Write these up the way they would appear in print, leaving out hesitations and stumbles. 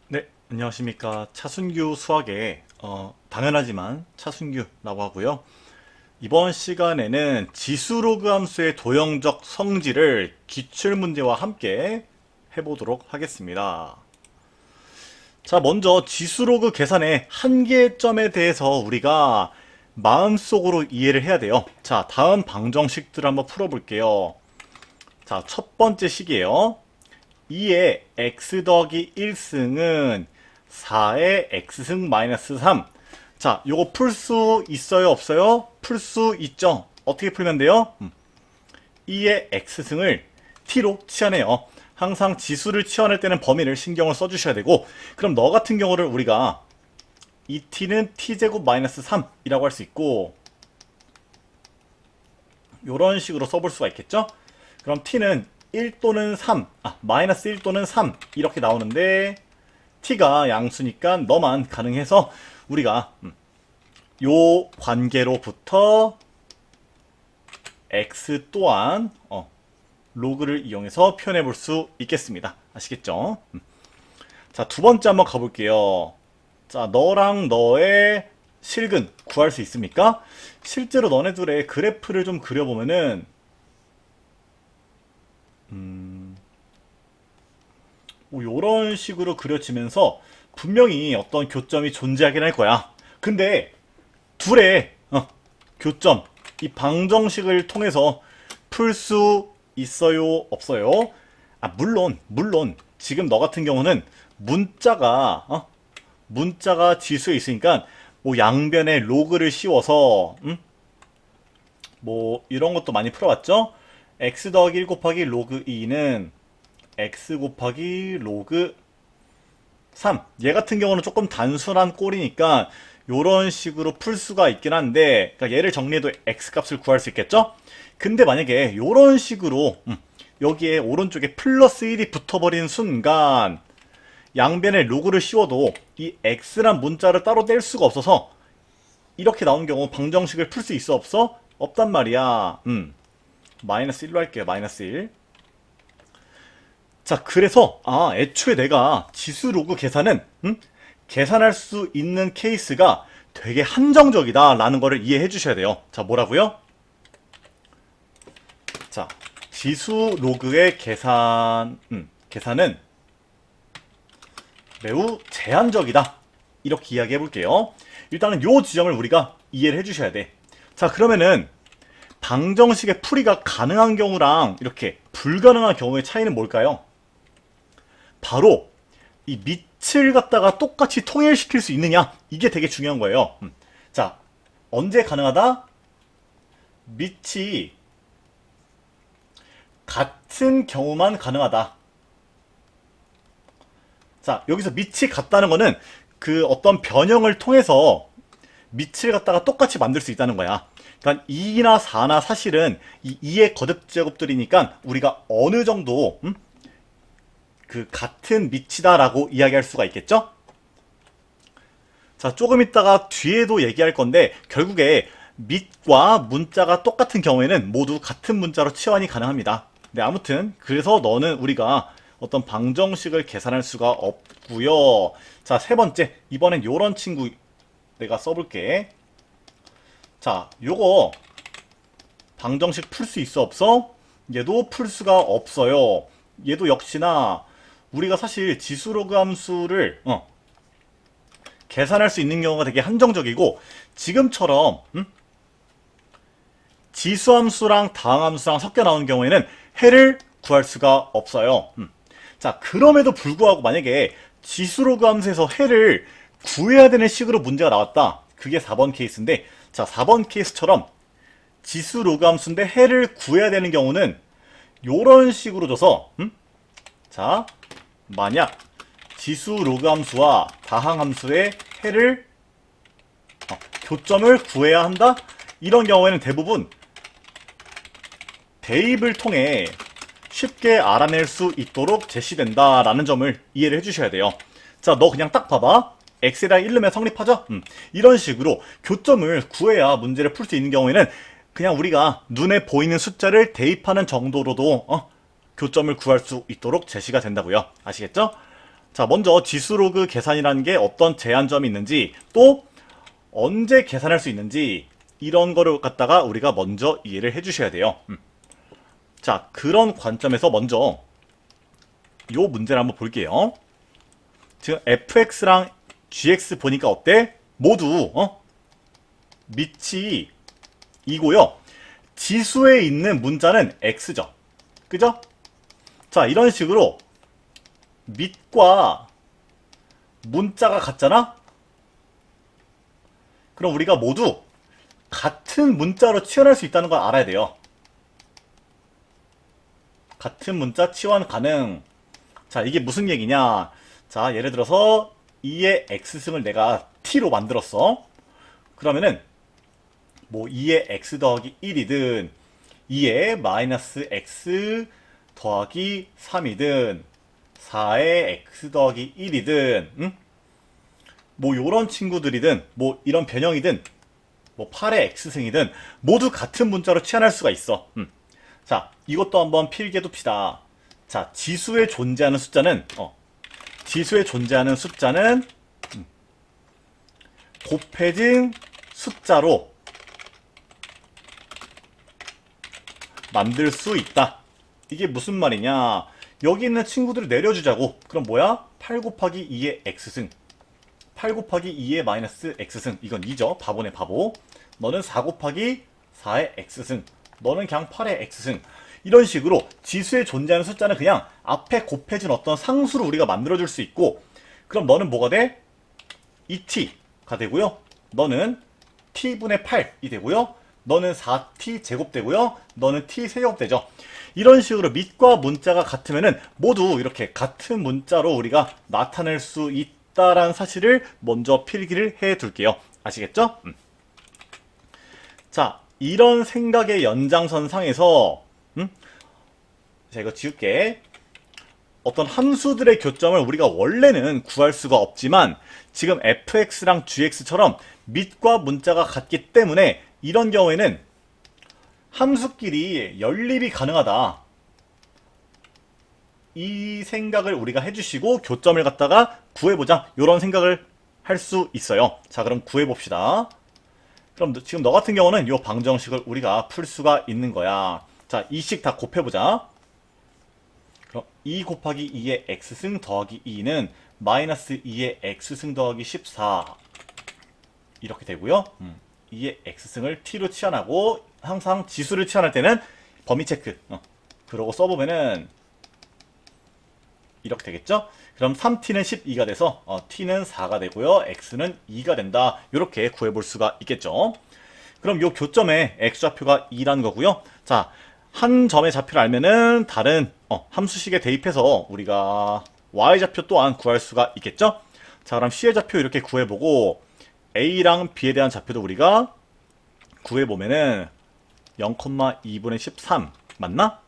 네, 안녕하십니까. 차순규 수학의 당연하지만 차순규라고 하고요. 이번 시간에는 지수로그 함수의 도형적 성질을 기출문제와 함께 해보도록 하겠습니다. 자, 먼저 지수로그 계산의 한계점에 대해서 우리가 마음속으로 이해를 해야 돼요. 자, 다음 방정식들을 한번 풀어볼게요. 자, 첫 번째 식이에요. 2의 x 더하기 1승은 4의 x승 마이너스 3. 자, 요거 풀 수 있어요, 없어요? 풀 수 있죠. 어떻게 풀면 돼요? 2의 x승을 t로 치환해요. 항상 지수를 치환할 때는 범위를 신경을 써주셔야 되고, 그럼 너 같은 경우를 우리가 이 t는 t제곱 마이너스 3이라고 할 수 있고, 요런 식으로 써볼 수가 있겠죠? 그럼 t는 1 또는 3, 마이너스 1 또는 3 이렇게 나오는데 t가 양수니까 너만 가능해서 우리가 요 관계로부터 x 또한 로그를 이용해서 표현해 볼 수 있겠습니다. 아시겠죠? 자, 두 번째 한번 가볼게요. 자, 너랑 너의 실근 구할 수 있습니까? 실제로 너네 둘의 그래프를 좀 그려보면은 요런 식으로 그려지면서 분명히 어떤 교점이 존재하긴 할 거야. 근데 둘의 교점, 이 방정식을 통해서 풀 수 있어요, 없어요? 물론 지금 너 같은 경우는 문자가 지수에 있으니까 뭐 양변에 로그를 씌워서 뭐 이런 것도 많이 풀어봤죠? x 더하기 1 곱하기 로그 2는 x 곱하기 로그 3. 얘 같은 경우는 조금 단순한 꼴이니까 요런 식으로 풀 수가 있긴 한데, 그러니까 얘를 정리해도 x 값을 구할 수 있겠죠? 근데 만약에 요런 식으로 여기에 오른쪽에 플러스 1이 붙어버린 순간 양변에 로그를 씌워도 이 x란 문자를 따로 뗄 수가 없어서 이렇게 나온 경우 방정식을 풀 수 있어, 없어? 없단 말이야. 마이너스 1로 할게요. 마이너스 1. 자, 그래서 애초에 내가 지수 로그 계산은 계산할 수 있는 케이스가 되게 한정적이다 라는 거를 이해해 주셔야 돼요. 자, 뭐라고요? 자, 지수 로그의 계산은 매우 제한적이다, 이렇게 이야기해 볼게요. 일단은 요 지점을 우리가 이해를 해 주셔야 돼. 자, 그러면은 방정식의 풀이가 가능한 경우랑 이렇게 불가능한 경우의 차이는 뭘까요? 바로 이 밑을 갖다가 똑같이 통일시킬 수 있느냐, 이게 되게 중요한 거예요. 자, 언제 가능하다? 밑이 같은 경우만 가능하다. 자, 여기서 밑이 같다는 거는 그 어떤 변형을 통해서 밑을 갖다가 똑같이 만들 수 있다는 거야. 그러니까 2나 4나 사실은 이 2의 거듭 제곱들이니까 우리가 어느 정도 그 같은 밑이다라고 이야기할 수가 있겠죠? 자, 조금 있다가 뒤에도 얘기할 건데 결국에 밑과 문자가 똑같은 경우에는 모두 같은 문자로 치환이 가능합니다. 네, 아무튼 그래서 너는 우리가 어떤 방정식을 계산할 수가 없고요. 자, 세 번째, 이번엔 요런 친구 내가 써볼게. 자, 요거 방정식 풀 수 있어, 없어? 얘도 풀 수가 없어요. 얘도 역시나 우리가 사실 지수로그 함수를 계산할 수 있는 경우가 되게 한정적이고, 지금처럼 지수함수랑 다항함수랑 섞여 나오는 경우에는 해를 구할 수가 없어요. 자, 그럼에도 불구하고 만약에 지수로그 함수에서 해를 구해야 되는 식으로 문제가 나왔다. 그게 4번 케이스인데, 자, 4번 케이스처럼 지수로그 함수인데 해를 구해야 되는 경우는 요런 식으로 줘서 자, 만약 지수 로그 함수와 다항 함수의 해를 교점을 구해야 한다? 이런 경우에는 대부분 대입을 통해 쉽게 알아낼 수 있도록 제시된다라는 점을 이해를 해주셔야 돼요. 자, 너 그냥 딱 봐봐. x에다 1 넣으면 성립하죠? 이런 식으로 교점을 구해야 문제를 풀 수 있는 경우에는 그냥 우리가 눈에 보이는 숫자를 대입하는 정도로도 교점을 구할 수 있도록 제시가 된다고요. 아시겠죠? 자, 먼저 지수로그 계산이라는 게 어떤 제한점이 있는지, 또 언제 계산할 수 있는지, 이런 거를 갖다가 우리가 먼저 이해를 해 주셔야 돼요. 자, 그런 관점에서 먼저 요 문제를 한번 볼게요. 지금 fx랑 gx 보니까 어때? 모두 밑이 이고요. 지수에 있는 문자는 x죠. 그죠? 자, 이런 식으로 밑과 문자가 같잖아? 그럼 우리가 모두 같은 문자로 치환할 수 있다는 걸 알아야 돼요. 같은 문자 치환 가능. 자, 이게 무슨 얘기냐? 자, 예를 들어서 2의 x승을 내가 t로 만들었어. 그러면은 뭐 2의 x 더하기 1이든 2의 마이너스 x 더하기 3이든 4의 x 더하기 1이든 뭐 요런 친구들이든 뭐 이런 변형이든 뭐 8의 x승이든 모두 같은 문자로 치환할 수가 있어. 자, 이것도 한번 필기해 둡시다. 자, 지수에 존재하는 숫자는 곱해진 숫자로 만들 수 있다. 이게 무슨 말이냐? 여기 있는 친구들을 내려주자고. 그럼 뭐야? 8 곱하기 2의 x승, 8 곱하기 2의 마이너스 x승. 이건 2죠. 바보네 바보. 너는 4 곱하기 4의 x승, 너는 그냥 8의 x승. 이런 식으로 지수에 존재하는 숫자는 그냥 앞에 곱해진 어떤 상수를 우리가 만들어줄 수 있고, 그럼 너는 뭐가 돼? 2t가 되고요. 너는 t분의 8이 되고요. 너는 4t 제곱 되고요. 너는 t 세제곱 되죠. 이런 식으로 밑과 문자가 같으면은 모두 이렇게 같은 문자로 우리가 나타낼 수 있다라는 사실을 먼저 필기를 해 둘게요. 아시겠죠? 자, 이런 생각의 연장선상에서 자, 이거 지울게. 어떤 함수들의 교점을 우리가 원래는 구할 수가 없지만 지금 fx랑 gx처럼 밑과 문자가 같기 때문에 이런 경우에는 함수끼리 연립이 가능하다. 이 생각을 우리가 해주시고 교점을 갖다가 구해보자. 이런 생각을 할 수 있어요. 자, 그럼 구해봅시다. 그럼 지금 너 같은 경우는 이 방정식을 우리가 풀 수가 있는 거야. 자, 이식 다 곱해보자. 그럼 2 곱하기 2의 x승 더하기 2는 마이너스 2의 x승 더하기 14 이렇게 되고요. 2의 x승을 t로 치환하고 항상 지수를 치환할 때는 범위 체크 그러고 써보면은 이렇게 되겠죠? 그럼 3t는 12가 돼서 t는 4가 되고요. x는 2가 된다. 이렇게 구해볼 수가 있겠죠. 그럼 요 교점에 x좌표가 2라는 거고요. 자, 한 점의 좌표를 알면은 다른 함수식에 대입해서 우리가 y좌표 또한 구할 수가 있겠죠? 자, 그럼 c의 좌표 이렇게 구해보고 a랑 b에 대한 좌표도 우리가 구해보면은 0,2분의 13 맞나?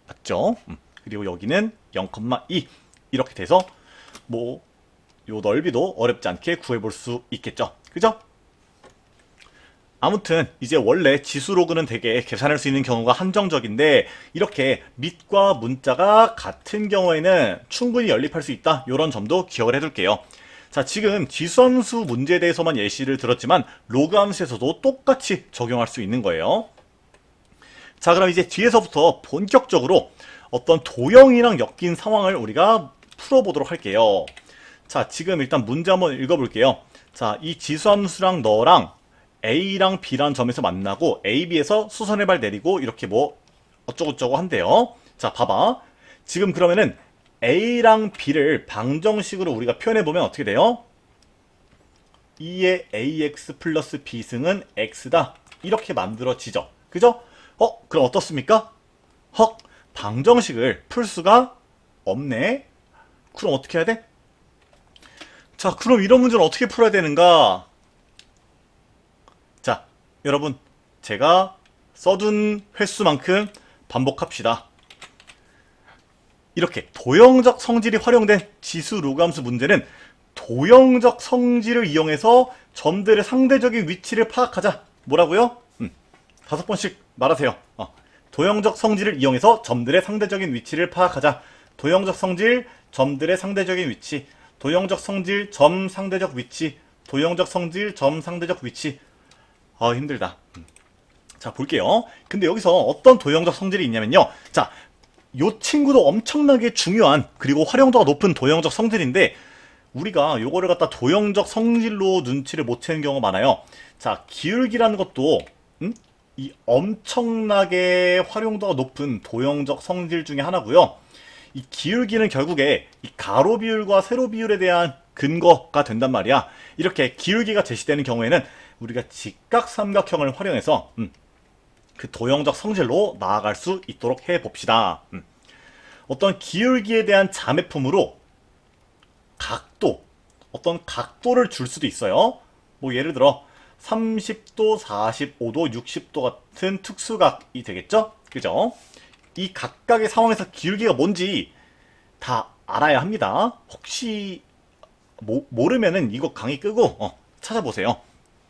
맞죠? 그리고 여기는 0,2 이렇게 돼서 뭐 요 넓이도 어렵지 않게 구해볼 수 있겠죠? 그죠? 아무튼 이제 원래 지수로그는 되게 계산할 수 있는 경우가 한정적인데 이렇게 밑과 문자가 같은 경우에는 충분히 연립할 수 있다. 이런 점도 기억을 해둘게요. 자, 지금 지수함수 문제에 대해서만 예시를 들었지만 로그함수에서도 똑같이 적용할 수 있는 거예요. 자, 그럼 이제 뒤에서부터 본격적으로 어떤 도형이랑 엮인 상황을 우리가 풀어보도록 할게요. 자, 지금 일단 문제 한번 읽어볼게요. 자, 이 지수함수랑 너랑 A랑 B라는 점에서 만나고 A, B에서 수선의 발 내리고 이렇게 뭐 어쩌고저쩌고 한대요. 자, 봐봐. 지금 그러면은 A랑 B를 방정식으로 우리가 표현해보면 어떻게 돼요? 2의 AX 플러스 B승은 X다. 이렇게 만들어지죠. 그죠? 그럼 어떻습니까? 헉, 방정식을 풀 수가 없네. 그럼 어떻게 해야 돼? 자, 그럼 이런 문제는 어떻게 풀어야 되는가? 자, 여러분, 제가 써둔 횟수만큼 반복합시다. 이렇게 도형적 성질이 활용된 지수 로그함수 문제는 도형적 성질을 이용해서 점들의 상대적인 위치를 파악하자. 뭐라고요? 5번씩 말하세요. 도형적 성질을 이용해서 점들의 상대적인 위치를 파악하자. 도형적 성질 점들의 상대적인 위치, 도형적 성질, 점 상대적 위치, 도형적 성질, 점 상대적 위치. 힘들다. 자, 볼게요. 근데 여기서 어떤 도형적 성질이 있냐면요. 자, 요 친구도 엄청나게 중요한 그리고 활용도가 높은 도형적 성질인데 우리가 요거를 갖다 도형적 성질로 눈치를 못 채는 경우가 많아요. 자, 기울기라는 것도 이 엄청나게 활용도가 높은 도형적 성질 중에 하나고요. 이 기울기는 결국에 이 가로 비율과 세로 비율에 대한 근거가 된단 말이야. 이렇게 기울기가 제시되는 경우에는 우리가 직각삼각형을 활용해서 그 도형적 성질로 나아갈 수 있도록 해봅시다. 어떤 기울기에 대한 자매품으로 어떤 각도를 줄 수도 있어요. 뭐 예를 들어 30도, 45도, 60도 같은 특수각이 되겠죠? 그죠? 이 각각의 상황에서 기울기가 뭔지 다 알아야 합니다. 혹시 모르면은 이거 강의 끄고 찾아보세요.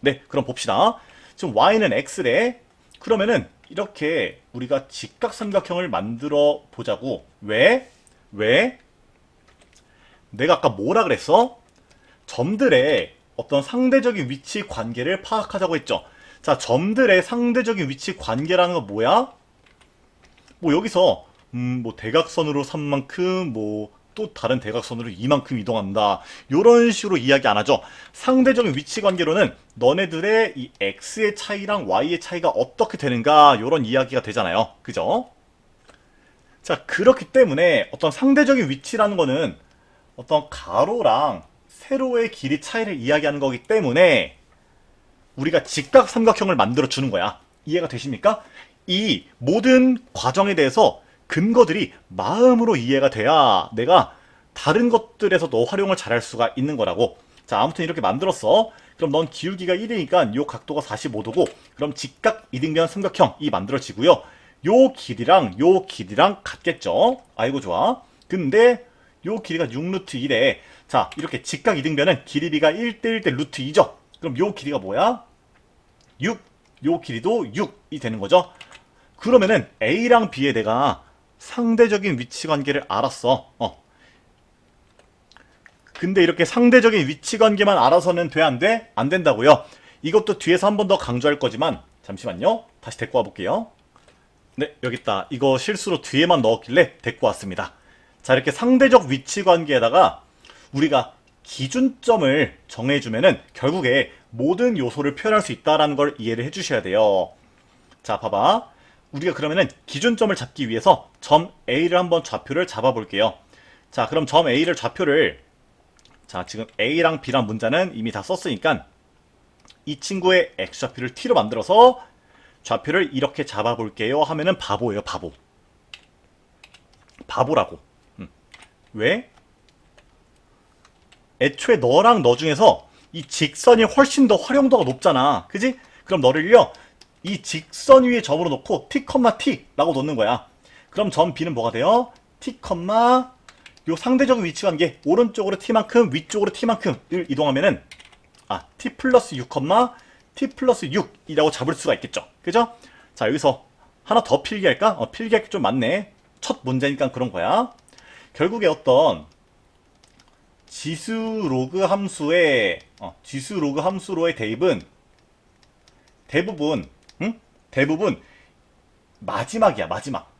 네, 그럼 봅시다. 지금 y는 x래. 그러면은 이렇게 우리가 직각삼각형을 만들어 보자고. 왜? 내가 아까 뭐라 그랬어? 점들의 어떤 상대적인 위치 관계를 파악하자고 했죠. 자, 점들의 상대적인 위치 관계라는 건 뭐야? 뭐 여기서 뭐 대각선으로 3만큼 뭐 또 다른 대각선으로 이만큼 이동한다. 요런 식으로 이야기 안 하죠. 상대적인 위치 관계로는 너네들의 이 x의 차이랑 y의 차이가 어떻게 되는가 요런 이야기가 되잖아요. 그죠? 자, 그렇기 때문에 어떤 상대적인 위치라는 거는 어떤 가로랑 세로의 길이 차이를 이야기하는 거기 때문에 우리가 직각삼각형을 만들어 주는 거야. 이해가 되십니까? 이 모든 과정에 대해서 근거들이 마음으로 이해가 돼야 내가 다른 것들에서도 활용을 잘할 수가 있는 거라고. 자, 아무튼 이렇게 만들었어. 그럼 넌 기울기가 1이니까 요 각도가 45도고 그럼 직각 이등변 삼각형이 만들어지고요. 요 길이랑 같겠죠. 아이고 좋아. 근데 요 길이가 6루트 1에 자, 이렇게 직각 이등변은 길이가 1대1대 루트 2죠. 그럼 요 길이가 뭐야? 6. 요 길이도 6이 되는 거죠. 그러면은 A랑 B에 내가 상대적인 위치 관계를 알았어. 근데 이렇게 상대적인 위치 관계만 알아서는 돼, 안 돼? 안 된다고요. 이것도 뒤에서 한 번 더 강조할 거지만 잠시만요. 다시 데리고 와볼게요. 네, 여기 있다. 이거 실수로 뒤에만 넣었길래 데리고 왔습니다. 자, 이렇게 상대적 위치 관계에다가 우리가 기준점을 정해주면은 결국에 모든 요소를 표현할 수 있다는 걸 이해를 해주셔야 돼요. 자, 봐봐. 우리가 그러면은 기준점을 잡기 위해서 점 A를 한번 좌표를 잡아볼게요. 자, 그럼 점 A를 좌표를 자, 지금 A랑 B랑 문자는 이미 다 썼으니까 이 친구의 X좌표를 T로 만들어서 좌표를 이렇게 잡아볼게요 하면은 바보예요, 바보. 바보라고. 왜? 애초에 너랑 너 중에서 이 직선이 훨씬 더 활용도가 높잖아. 그지? 그럼 너를요, 이 직선 위에 점으로 놓고 t, t라고 놓는 거야. 그럼 점 B는 뭐가 돼요? t, 요 상대적인 위치 관계 오른쪽으로 t만큼 위쪽으로 t만큼을 이동하면은 t 플러스 6, t 플러스 6이라고 잡을 수가 있겠죠. 그죠? 자, 여기서 하나 더 필기할까? 필기할 게 좀 많네. 첫 문제니까 그런 거야. 결국에 어떤 지수 로그 함수의 대입은 대부분 마지막이야, 마지막.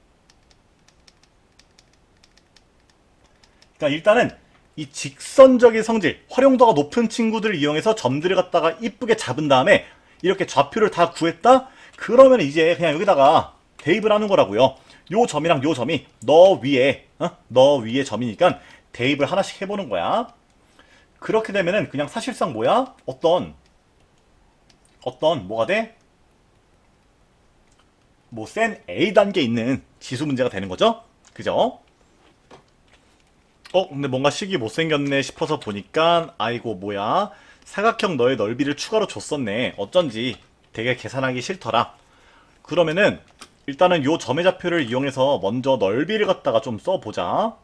그러니까 일단은 이 직선적인 성질, 활용도가 높은 친구들을 이용해서 점들을 갖다가 이쁘게 잡은 다음에 이렇게 좌표를 다 구했다? 그러면 이제 그냥 여기다가 대입을 하는 거라고요. 요 점이랑 요 점이 너 위에 점이니까 대입을 하나씩 해보는 거야. 그렇게 되면은 그냥 사실상 뭐야? 어떤 뭐가 돼? 뭐 센 A 단계에 있는 지수 문제가 되는 거죠? 그죠? 근데 뭔가 식이 못생겼네 싶어서 보니까 아이고 뭐야, 사각형 너의 넓이를 추가로 줬었네. 어쩐지 되게 계산하기 싫더라. 그러면은 일단은 요 점의 좌표를 이용해서 먼저 넓이를 갖다가 좀 써보자.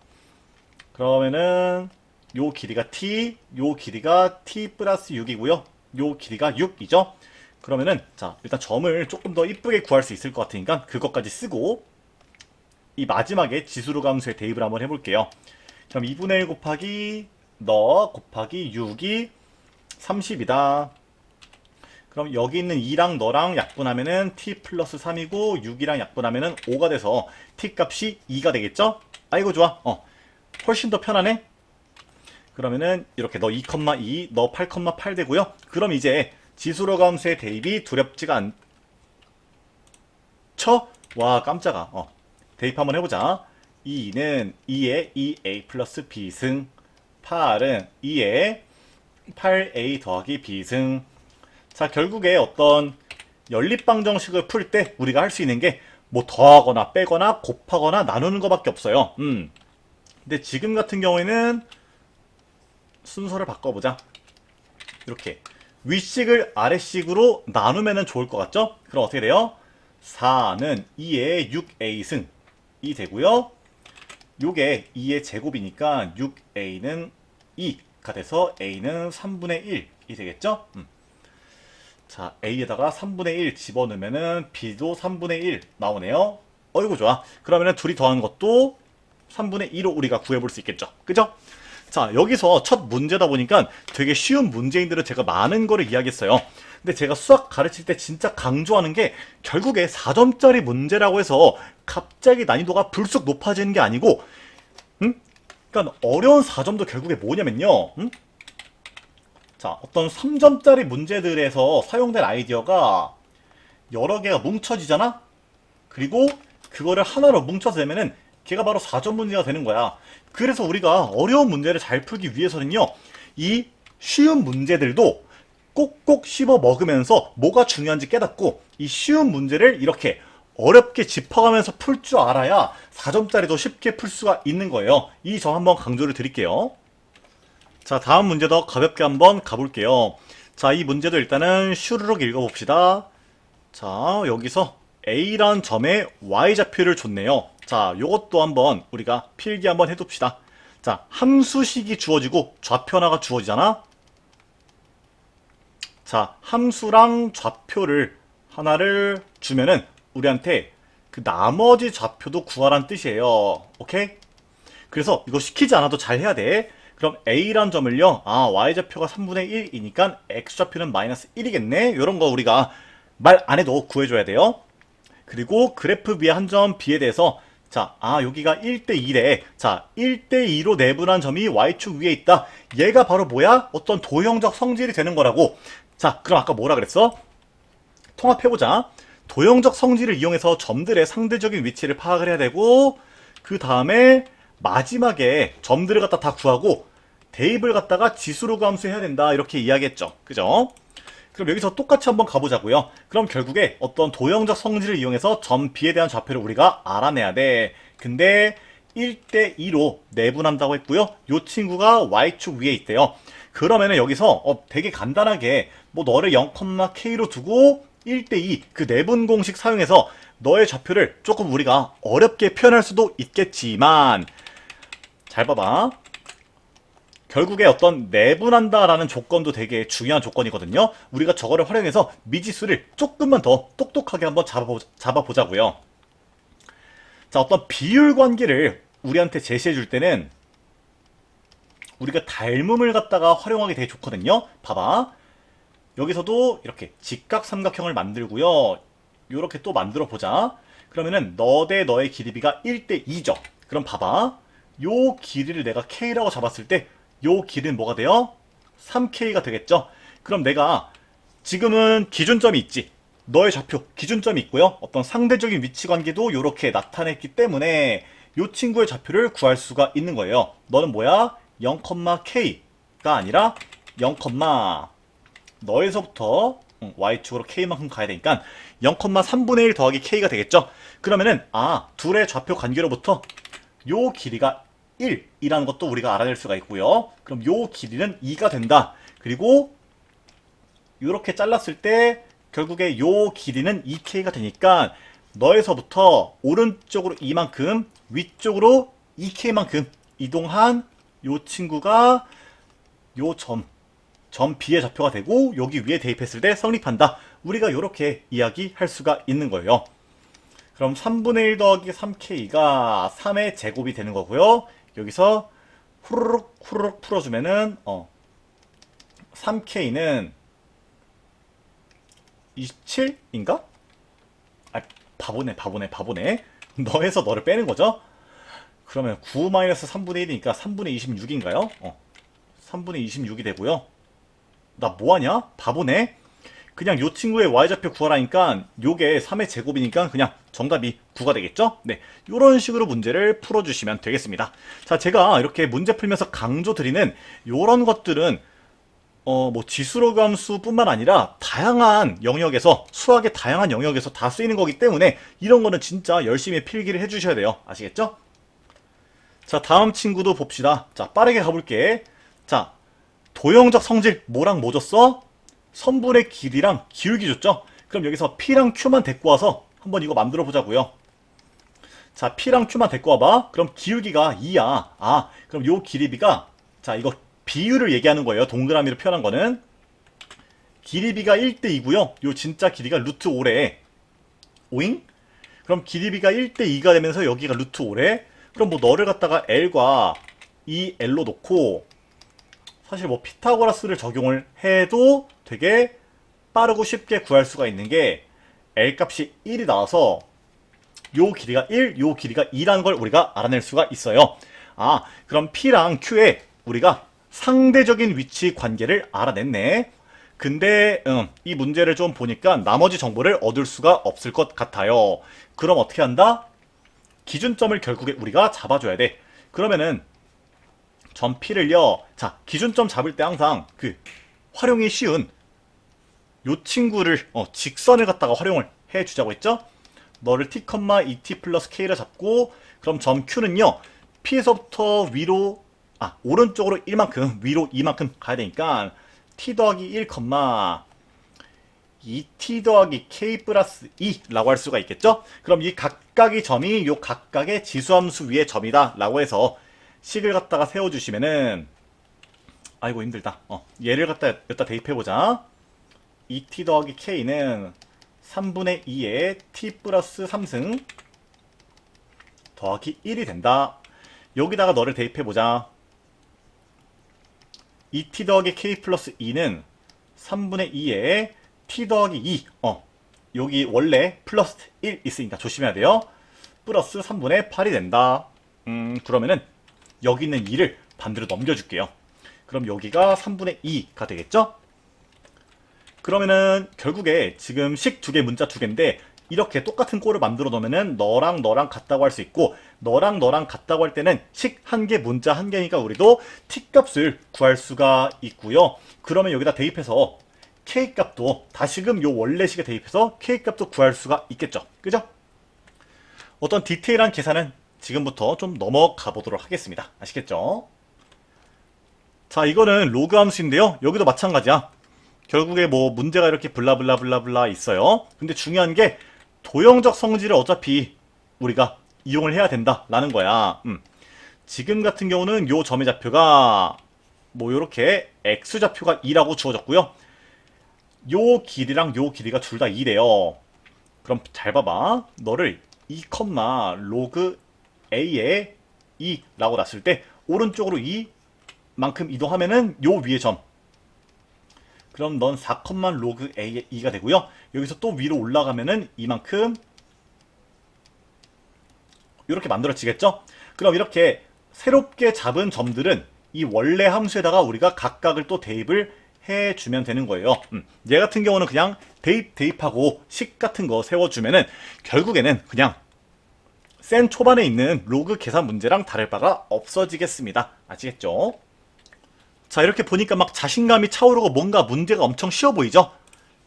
그러면은 요 길이가 t, 요 길이가 t 플러스 6이고요. 요 길이가 6이죠. 그러면은 자, 일단 점을 조금 더 이쁘게 구할 수 있을 것 같으니까 그것까지 쓰고 이 마지막에 지수로 함수에 대입을 한번 해볼게요. 그럼 2분의 1 곱하기 너 곱하기 6이 30이다. 그럼 여기 있는 2랑 너랑 약분하면은 t 플러스 3이고 6이랑 약분하면은 5가 돼서 t 값이 2가 되겠죠? 아이고 좋아. 훨씬 더 편하네. 그러면은 이렇게 너 2,2, 너 8,8 되고요. 그럼 이제 지수로 함수의 대입이 두렵지가 않죠? 와 깜짝아. 대입 한번 해보자. 2는 2에 2a 플러스 b승, 8은 2에 8a 더하기 b승. 자 결국에 어떤 연립방정식을 풀 때 우리가 할 수 있는 게 뭐 더하거나 빼거나 곱하거나 나누는 것밖에 없어요. 근데 지금 같은 경우에는 순서를 바꿔보자. 이렇게 윗식을 아랫식으로 나누면 좋을 것 같죠? 그럼 어떻게 돼요? 4는 2의 6a승 이 되고요. 요게 2의 제곱이니까 6a는 2가 돼서 a는 3분의 1이 되겠죠? 자, a에다가 3분의 1 집어넣으면은 b도 3분의 1 나오네요. 어이구 좋아. 그러면은 둘이 더하는 것도 3분의 2로 우리가 구해볼 수 있겠죠. 그죠? 자, 여기서 첫 문제다 보니까 되게 쉬운 문제인들은 제가 많은 거를 이야기했어요. 근데 제가 수학 가르칠 때 진짜 강조하는 게 결국에 4점짜리 문제라고 해서 갑자기 난이도가 불쑥 높아지는 게 아니고, 그러니까 어려운 4점도 결국에 뭐냐면요. 자, 어떤 3점짜리 문제들에서 사용된 아이디어가 여러 개가 뭉쳐지잖아? 그리고 그거를 하나로 뭉쳐서 내면은 걔가 바로 4점 문제가 되는 거야. 그래서 우리가 어려운 문제를 잘 풀기 위해서는요, 이 쉬운 문제들도 꼭꼭 씹어 먹으면서 뭐가 중요한지 깨닫고 이 쉬운 문제를 이렇게 어렵게 짚어가면서 풀 줄 알아야 4점짜리도 쉽게 풀 수가 있는 거예요. 이 점 한번 강조를 드릴게요. 자, 다음 문제도 가볍게 한번 가볼게요. 자, 이 문제도 일단은 슈르륵 읽어봅시다. 자, 여기서 A란 점에 Y좌표를 줬네요. 자, 요것도 한번 우리가 필기 한번 해둡시다. 자, 함수식이 주어지고 좌표 하나가 주어지잖아? 자, 함수랑 좌표를 하나를 주면은 우리한테 그 나머지 좌표도 구하란 뜻이에요. 오케이? 그래서 이거 시키지 않아도 잘 해야 돼. 그럼 A란 점을요, Y좌표가 3분의 1이니까 X좌표는 마이너스 1이겠네? 요런 거 우리가 말 안 해도 구해줘야 돼요. 그리고 그래프 위에 한 점 B에 대해서 자, 여기가 1대2래. 자, 1대2로 내분한 점이 Y축 위에 있다. 얘가 바로 뭐야? 어떤 도형적 성질이 되는 거라고. 자, 그럼 아까 뭐라 그랬어? 통합해보자. 도형적 성질을 이용해서 점들의 상대적인 위치를 파악을 해야 되고, 그 다음에 마지막에 점들을 갖다 다 구하고 대입을 갖다가 지수로 함수해야 된다. 이렇게 이야기했죠. 그죠? 그럼 여기서 똑같이 한번 가보자고요. 그럼 결국에 어떤 도형적 성질을 이용해서 점 B에 대한 좌표를 우리가 알아내야 돼. 근데 1대2로 내분한다고 했고요. 요 친구가 Y축 위에 있대요. 그러면은 여기서 되게 간단하게 뭐 너를 0,K로 두고 1대2 그 내분 공식 사용해서 너의 좌표를 조금 우리가 어렵게 표현할 수도 있겠지만 잘 봐봐. 결국에 어떤 내분한다라는 조건도 되게 중요한 조건이거든요. 우리가 저거를 활용해서 미지수를 조금만 더 똑똑하게 한번 잡아보자고요. 자, 어떤 비율 관계를 우리한테 제시해 줄 때는 우리가 닮음을 갖다가 활용하기 되게 좋거든요. 봐봐. 여기서도 이렇게 직각삼각형을 만들고요. 이렇게 또 만들어 보자. 그러면은 너 대 너의 길이비가 1대2죠. 그럼 봐봐. 요 길이를 내가 K라고 잡았을 때 요 길이는 뭐가 돼요? 3K가 되겠죠? 그럼 내가 지금은 기준점이 있지. 너의 좌표 기준점이 있고요. 어떤 상대적인 위치 관계도 이렇게 나타냈기 때문에 요 친구의 좌표를 구할 수가 있는 거예요. 너는 뭐야? 0,K가 아니라 0, 너에서부터 Y축으로 K만큼 가야 되니까 0,3분의 1 더하기 K가 되겠죠? 그러면은 둘의 좌표 관계로부터 요 길이가 1이라는 것도 우리가 알아낼 수가 있고요. 그럼 요 길이는 2가 된다. 그리고 이렇게 잘랐을 때 결국에 요 길이는 2K가 되니까 너에서부터 오른쪽으로 이만큼 위쪽으로 2K만큼 이동한 요 친구가 요 점 B의 좌표가 되고 여기 위에 대입했을 때 성립한다. 우리가 이렇게 이야기할 수가 있는 거예요. 그럼 3분의 1 더하기 3K가 3의 제곱이 되는 거고요. 여기서 후루룩 후루룩 풀어주면은 3K는 27인가? 아, 바보네. 너에서 너를 빼는 거죠? 그러면 9-3분의 1이니까 3분의 26인가요? 3분의 26이 되고요. 나 뭐하냐? 바보네. 그냥 요 친구의 y좌표 구하라니까 요게 3의 제곱이니까 그냥 정답이 9가 되겠죠? 네, 요런 식으로 문제를 풀어주시면 되겠습니다. 자, 제가 이렇게 문제 풀면서 강조드리는 요런 것들은 뭐 지수로그 함수뿐만 아니라 다양한 영역에서, 수학의 다양한 영역에서 다 쓰이는 거기 때문에 이런 거는 진짜 열심히 필기를 해주셔야 돼요. 아시겠죠? 자, 다음 친구도 봅시다. 자, 빠르게 가볼게. 자, 도형적 성질 뭐랑 뭐 줬어? 선분의 길이랑 기울기 줬죠? 그럼 여기서 P랑 Q만 데리고 와서 한번 이거 만들어 보자고요. 자, P랑 Q만 데리고 와봐. 그럼 기울기가 2야. 그럼 요 길이비가, 자, 이거 비율을 얘기하는 거예요. 동그라미로 표현한 거는. 길이비가 1대 2고요. 요 진짜 길이가 루트 5래. 오잉? 그럼 길이비가 1대 2가 되면서 여기가 루트 5래. 그럼 뭐 너를 갖다가 L과 이 L로 놓고 사실 뭐 피타고라스를 적용을 해도 되게 빠르고 쉽게 구할 수가 있는 게 L 값이 1이 나와서 요 길이가 1, 요 길이가 2라는 걸 우리가 알아낼 수가 있어요. 그럼 P랑 Q에 우리가 상대적인 위치 관계를 알아냈네. 근데 이 문제를 좀 보니까 나머지 정보를 얻을 수가 없을 것 같아요. 그럼 어떻게 한다? 기준점을 결국에 우리가 잡아줘야 돼. 그러면은 점 P를요. 자, 기준점 잡을 때 항상 그 활용이 쉬운 요 친구를 직선을 갖다가 활용을 해주자고 했죠. 너를 t, 2t 플러스 k를 잡고 그럼 점 Q는요. P에서부터 위로 오른쪽으로 1만큼 위로 2만큼 가야 되니까 t 더하기 1, 2t 더하기 k 플러스 2라고 할 수가 있겠죠. 그럼 이 각각의 점이 요 각각의 지수함수 위의 점이다 라고 해서 식을 갖다가 세워주시면은 아이고 힘들다. 얘를 갖다 여기다 대입해보자. 2t 더하기 k는 3분의 2에 t 플러스 3승 더하기 1이 된다. 여기다가 너를 대입해보자. 2t 더하기 k 플러스 2는 3분의 2에 t 더하기 2 여기 원래 플러스 1 있으니까 조심해야 돼요. 플러스 3분의 8이 된다. 그러면은 여기 있는 2를 반대로 넘겨줄게요. 그럼 여기가 3분의 2가 되겠죠? 그러면은 결국에 지금 식 2개, 문자 2개인데 이렇게 똑같은 꼴을 만들어 놓으면은 너랑 너랑 같다고 할 수 있고 너랑 너랑 같다고 할 때는 식 1개, 문자 1개니까 우리도 t값을 구할 수가 있고요. 그러면 여기다 대입해서 k값도 다시금 요 원래식에 대입해서 k값도 구할 수가 있겠죠. 그죠? 어떤 디테일한 계산은 지금부터 좀 넘어가 보도록 하겠습니다. 아시겠죠? 자, 이거는 로그 함수인데요. 여기도 마찬가지야. 결국에 뭐 문제가 이렇게 블라블라블라블라 있어요. 근데 중요한 게 도형적 성질을 어차피 우리가 이용을 해야 된다라는 거야. 지금 같은 경우는 요 점의 좌표가 뭐 요렇게 x좌표가 2라고 주어졌고요. 요 길이랑 요 길이가 둘 다 2래요. 그럼 잘 봐봐. 너를 2, 로그 a에 2라고 놨을 때 오른쪽으로 2만큼 이동하면은 요 위에 점. 그럼 넌 4, 로그 a의 2가 되고요. 여기서 또 위로 올라가면은 이만큼 이렇게 만들어지겠죠? 그럼 이렇게 새롭게 잡은 점들은 이 원래 함수에다가 우리가 각각을 또 대입을 해주면 되는 거예요. 얘 같은 경우는 그냥 대입하고 식 같은 거 세워주면은 결국에는 그냥 센 초반에 있는 로그 계산 문제랑 다를 바가 없어지겠습니다. 아시겠죠? 자, 이렇게 보니까 막 자신감이 차오르고 뭔가 문제가 엄청 쉬워 보이죠?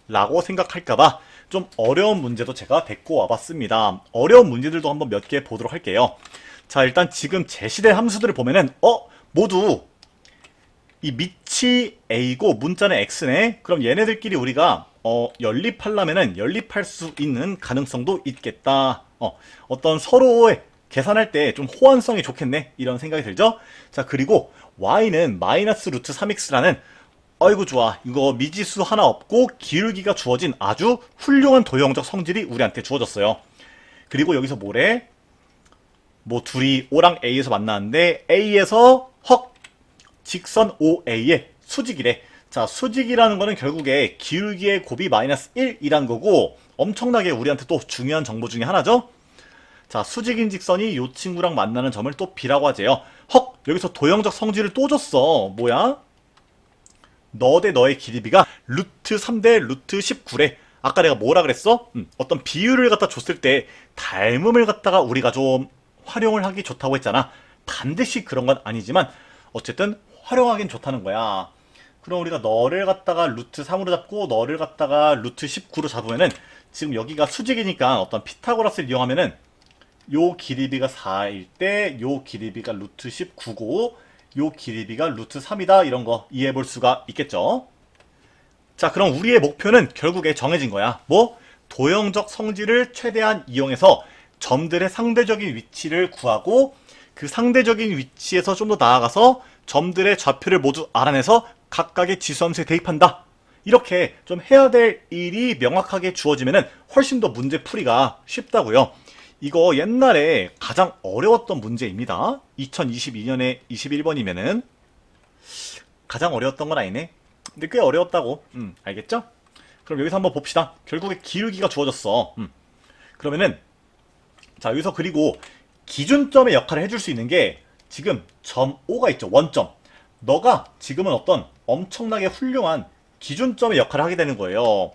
라고 생각할까봐 좀 어려운 문제도 제가 데리고 와봤습니다. 어려운 문제들도 한번 몇 개 보도록 할게요. 자, 일단 지금 제시된 함수들을 보면은 모두 이 밑이 a고 문자는 x네. 그럼 얘네들끼리 우리가 연립하려면은 연립할 수 있는 가능성도 있겠다. 어떤 서로의 계산할 때 좀 호환성이 좋겠네. 이런 생각이 들죠? 자, 그리고 y는 마이너스 루트 3x라는 아이고 좋아. 이거 미지수 하나 없고 기울기가 주어진 아주 훌륭한 도형적 성질이 우리한테 주어졌어요. 그리고 여기서 뭐래? 뭐 둘이 O랑 A에서 만나는데 A에서 헉 직선 OA의 수직이래. 자, 수직이라는 거는 결국에 기울기의 곱이 마이너스 1이란 거고 엄청나게 우리한테 또 중요한 정보 중에 하나죠. 자, 수직인 직선이 요 친구랑 만나는 점을 또 B라고 하재요. 헉, 여기서 도형적 성질을 또 줬어. 뭐야? 너 대 너의 길이비가 루트 3 대 루트 19래. 아까 내가 뭐라 그랬어? 어떤 비율을 갖다 줬을 때 닮음을 갖다가 우리가 좀 활용을 하기 좋다고 했잖아. 반드시 그런 건 아니지만 어쨌든 활용하긴 좋다는 거야. 그럼 우리가 너를 갖다가 루트 3으로 잡고 너를 갖다가 루트 19로 잡으면은 지금 여기가 수직이니까 어떤 피타고라스를 이용하면은 요 길이비가 4일 때 요 길이비가 루트 19고 요 길이비가 루트 3이다. 이런 거 이해해 볼 수가 있겠죠. 자, 그럼 우리의 목표는 결국에 정해진 거야. 뭐? 도형적 성질을 최대한 이용해서 점들의 상대적인 위치를 구하고 그 상대적인 위치에서 좀 더 나아가서 점들의 좌표를 모두 알아내서 각각의 지수함수에 대입한다. 이렇게 좀 해야 될 일이 명확하게 주어지면은 훨씬 더 문제 풀이가 쉽다고요. 이거 옛날에 가장 어려웠던 문제입니다. 2022년에 21번이면은 가장 어려웠던 건 아니네. 근데 꽤 어려웠다고. 알겠죠? 그럼 여기서 한번 봅시다. 결국에 기울기가 주어졌어. 그러면은 자, 여기서 그리고 기준점의 역할을 해줄 수 있는 게 지금 점 O가 있죠. 원점. 너가 지금은 어떤 엄청나게 훌륭한 기준점의 역할을 하게 되는 거예요.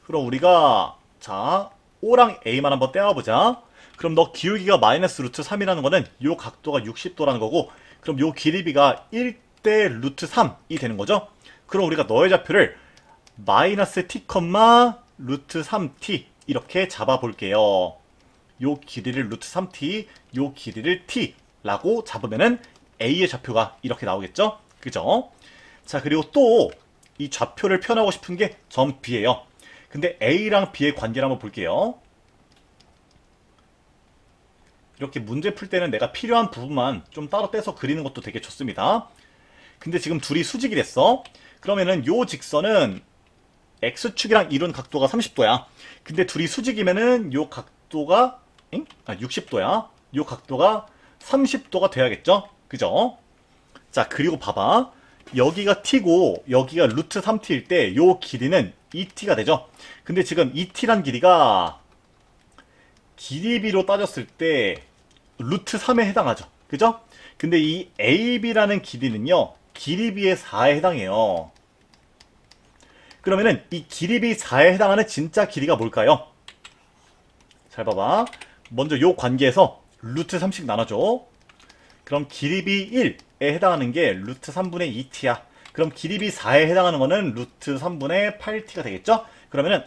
그럼 우리가 자 O랑 A만 한번 떼어보자. 그럼 너 기울기가 마이너스 루트 3이라는 거는 요 각도가 60도라는 거고 그럼 요 길이비가 1대 루트 3이 되는 거죠. 그럼 우리가 너의 좌표를 마이너스 t, 루트 3t 이렇게 잡아볼게요. 요 길이를 루트 3t, 요 길이를 t라고 잡으면은 A의 좌표가 이렇게 나오겠죠? 그죠? 자, 그리고 또 이 좌표를 표현하고 싶은 게 점 B예요. 근데 A랑 B의 관계를 한번 볼게요. 이렇게 문제 풀 때는 내가 필요한 부분만 좀 따로 떼서 그리는 것도 되게 좋습니다. 근데 지금 둘이 수직이 됐어. 그러면은 요 직선은 X축이랑 이룬 각도가 30도야. 근데 둘이 수직이면은 요 각도가 60도야. 요 각도가 30도가 돼야겠죠? 그죠? 자, 그리고 봐봐. 여기가 t고 여기가 루트 3t일 때 요 길이는 2t가 되죠? 근데 지금 2t란 길이가 길이비로 따졌을 때 루트 3에 해당하죠. 그죠? 근데 이 AB라는 길이는요. 길이비의 4에 해당해요. 그러면은 이 길이비 4에 해당하는 진짜 길이가 뭘까요? 잘 봐봐. 먼저 요 관계에서 루트 3씩 나눠줘. 그럼 길이비 1에 해당하는 게 루트 3분의 2t야. 그럼 길이비 4에 해당하는 거는 루트 3분의 8t가 되겠죠? 그러면은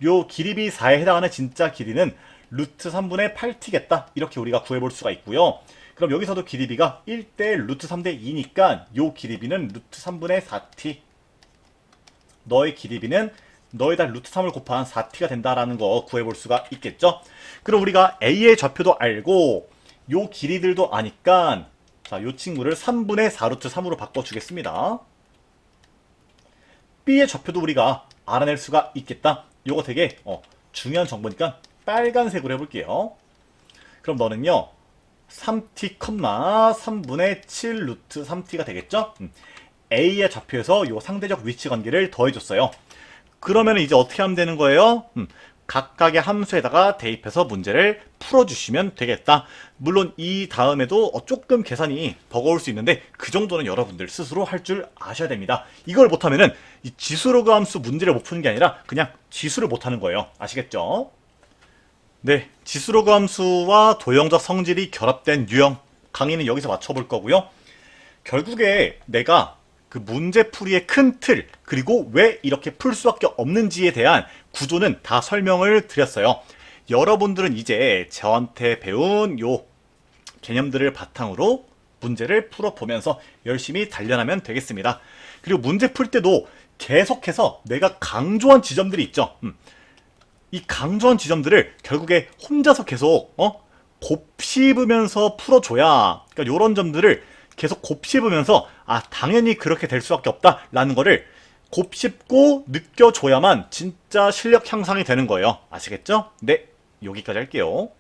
요 길이비 4에 해당하는 진짜 길이는 루트 3분의 8t겠다. 이렇게 우리가 구해볼 수가 있고요. 그럼 여기서도 길이비가 1대 루트 3대 2니까 요 길이비는 루트 3분의 4t. 너의 길이비는 너에다 루트 3을 곱한 4t가 된다라는 거 구해볼 수가 있겠죠? 그럼 우리가 A의 좌표도 알고 요 길이들도 아니까 자, 요 친구를 3분의 4루트 3으로 바꿔주겠습니다. B의 좌표도 우리가 알아낼 수가 있겠다. 요거 되게 중요한 정보니까 빨간색으로 해볼게요. 그럼 너는요 3t, 3분의 7 루트 3t가 되겠죠? A의 좌표에서 요 상대적 위치 관계를 더해줬어요. 그러면 이제 어떻게 하면 되는 거예요? 각각의 함수에다가 대입해서 문제를 풀어주시면 되겠다. 물론 이 다음에도 조금 계산이 버거울 수 있는데 그 정도는 여러분들 스스로 할 줄 아셔야 됩니다. 이걸 못하면은 이 지수로그 함수 문제를 못 푸는 게 아니라 그냥 지수를 못하는 거예요. 아시겠죠? 네, 지수로그 함수와 도형적 성질이 결합된 유형 강의는 여기서 맞춰볼 거고요. 결국에 내가 그 문제풀이의 큰 틀, 그리고 왜 이렇게 풀 수밖에 없는지에 대한 구조는 다 설명을 드렸어요. 여러분들은 이제 저한테 배운 요 개념들을 바탕으로 문제를 풀어보면서 열심히 단련하면 되겠습니다. 그리고 문제 풀 때도 계속해서 내가 강조한 지점들이 있죠. 이 강조한 지점들을 결국에 혼자서 계속 곱씹으면서 풀어줘야, 그러니까 이런 점들을 계속 곱씹으면서 당연히 그렇게 될 수밖에 없다라는 거를 곱씹고 느껴줘야만 진짜 실력 향상이 되는 거예요. 아시겠죠? 네, 여기까지 할게요.